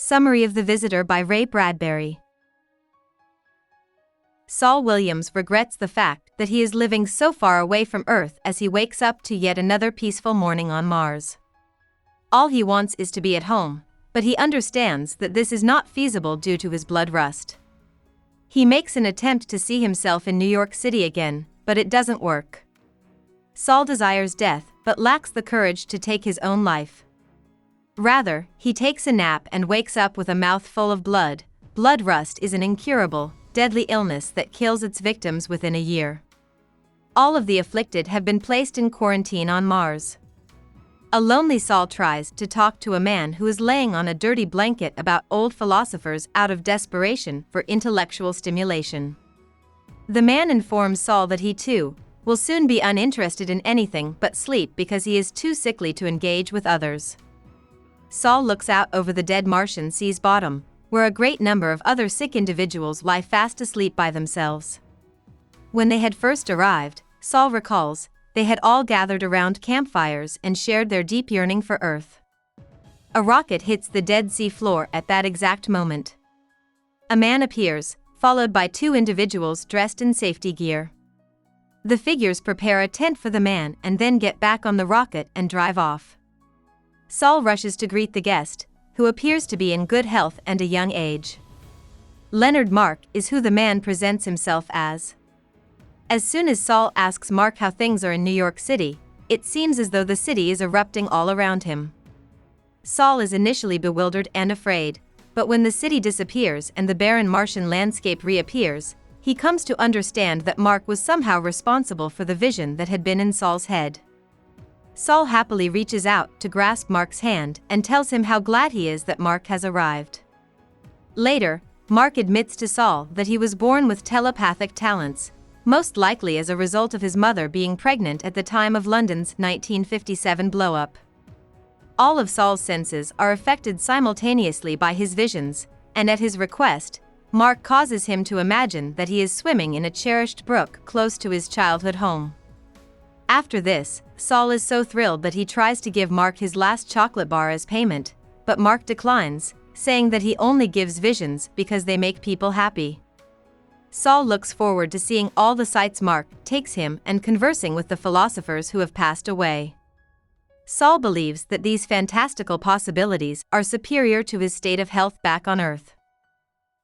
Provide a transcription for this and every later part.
Summary of The Visitor by Ray Bradbury. Saul Williams regrets the fact that he is living so far away from Earth as he wakes up to yet another peaceful morning on Mars. All he wants is to be at home, but he understands that this is not feasible due to his blood rust. He makes an attempt to see himself in New York City again, but it doesn't work. Saul desires death but lacks the courage to take his own life. Rather, he takes a nap and wakes up with a mouth full of blood. Blood rust is an incurable, deadly illness that kills its victims within a year. All of the afflicted have been placed in quarantine on Mars. A lonely Saul tries to talk to a man who is laying on a dirty blanket about old philosophers out of desperation for intellectual stimulation. The man informs Saul that he too will soon be uninterested in anything but sleep because he is too sickly to engage with others. Saul looks out over the dead Martian sea's bottom, where a great number of other sick individuals lie fast asleep by themselves. When they had first arrived, Saul recalls, they had all gathered around campfires and shared their deep yearning for Earth. A rocket hits the dead sea floor at that exact moment. A man appears, followed by two individuals dressed in safety gear. The figures prepare a tent for the man and then get back on the rocket and drive off. Saul rushes to greet the guest, who appears to be in good health and a young age. Leonard Mark is who the man presents himself as. As soon as Saul asks Mark how things are in New York City, it seems as though the city is erupting all around him. Saul is initially bewildered and afraid, but when the city disappears and the barren Martian landscape reappears, he comes to understand that Mark was somehow responsible for the vision that had been in Saul's head. Saul happily reaches out to grasp Mark's hand and tells him how glad he is that Mark has arrived. Later, Mark admits to Saul that he was born with telepathic talents, most likely as a result of his mother being pregnant at the time of London's 1957 blow-up. All of Saul's senses are affected simultaneously by his visions, and at his request, Mark causes him to imagine that he is swimming in a cherished brook close to his childhood home. After this, Saul is so thrilled that he tries to give Mark his last chocolate bar as payment, but Mark declines, saying that he only gives visions because they make people happy. Saul looks forward to seeing all the sights Mark takes him and conversing with the philosophers who have passed away. Saul believes that these fantastical possibilities are superior to his state of health back on Earth.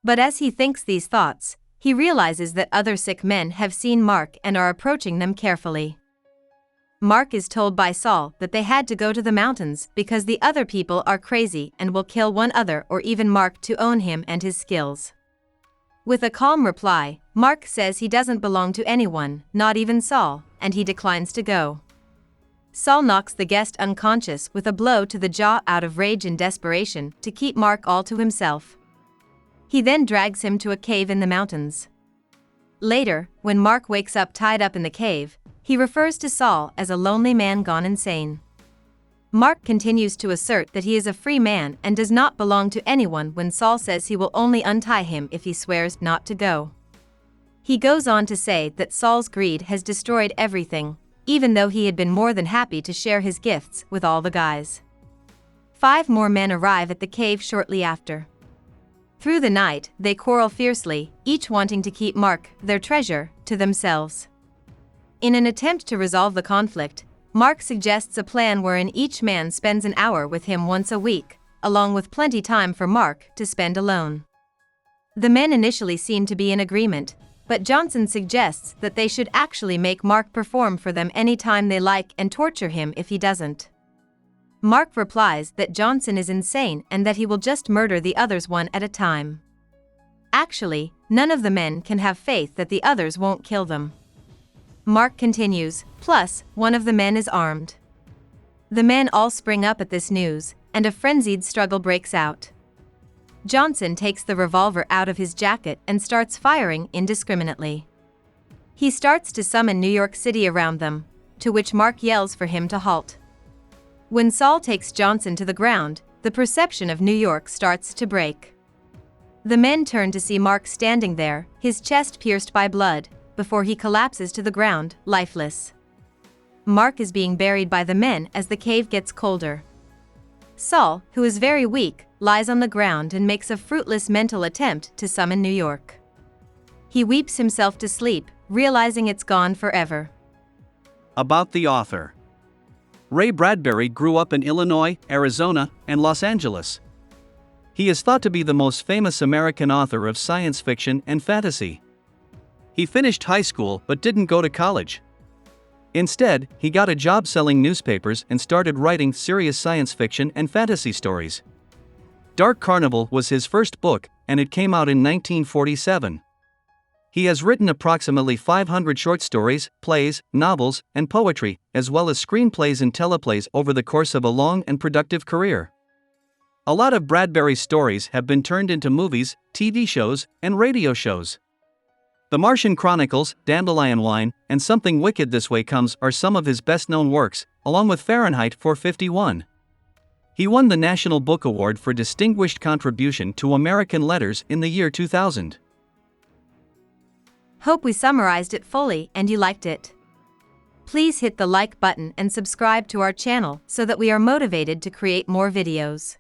But as he thinks these thoughts, he realizes that other sick men have seen Mark and are approaching them carefully. Mark is told by Saul that they had to go to the mountains because the other people are crazy and will kill one other or even Mark to own him and his skills. With a calm reply, Mark says he doesn't belong to anyone, not even Saul, and he declines to go. Saul knocks the guest unconscious with a blow to the jaw out of rage and desperation to keep Mark all to himself. He then drags him to a cave in the mountains. Later, when Mark wakes up tied up in the cave, he refers to Saul as a lonely man gone insane. Mark continues to assert that he is a free man and does not belong to anyone when Saul says he will only untie him if he swears not to go. He goes on to say that Saul's greed has destroyed everything, even though he had been more than happy to share his gifts with all the guys. 5 more men arrive at the cave shortly after. Through the night, they quarrel fiercely, each wanting to keep Mark, their treasure, to themselves. In an attempt to resolve the conflict, Mark suggests a plan wherein each man spends an hour with him once a week, along with plenty time for Mark to spend alone. The men initially seem to be in agreement, but Johnson suggests that they should actually make Mark perform for them any time they like and torture him if he doesn't. Mark replies that Johnson is insane and that he will just murder the others one at a time. Actually, none of the men can have faith that the others won't kill them. Mark continues, plus, one of the men is armed. The men all spring up at this news, and a frenzied struggle breaks out. Johnson takes the revolver out of his jacket and starts firing indiscriminately. He starts to summon New York City around them, to which Mark yells for him to halt. When Saul takes Johnson to the ground, the perception of New York starts to break. The men turn to see Mark standing there, his chest pierced by blood, before he collapses to the ground, lifeless. Mark is being buried by the men as the cave gets colder. Saul, who is very weak, lies on the ground and makes a fruitless mental attempt to summon New York. He weeps himself to sleep, realizing it's gone forever. About the author. Ray Bradbury grew up in Illinois, Arizona, and Los Angeles. He is thought to be the most famous American author of science fiction and fantasy. He finished high school but didn't go to college. Instead, he got a job selling newspapers and started writing serious science fiction and fantasy stories. Dark Carnival was his first book, and it came out in 1947. He has written approximately 500 short stories, plays, novels, and poetry, as well as screenplays and teleplays over the course of a long and productive career. A lot of Bradbury's stories have been turned into movies, TV shows, and radio shows. The Martian Chronicles, Dandelion Wine, and Something Wicked This Way Comes are some of his best-known works, along with Fahrenheit 451. He won the National Book Award for Distinguished Contribution to American Letters in the year 2000. Hope we summarized it fully and you liked it. Please hit the like button and subscribe to our channel so that we are motivated to create more videos.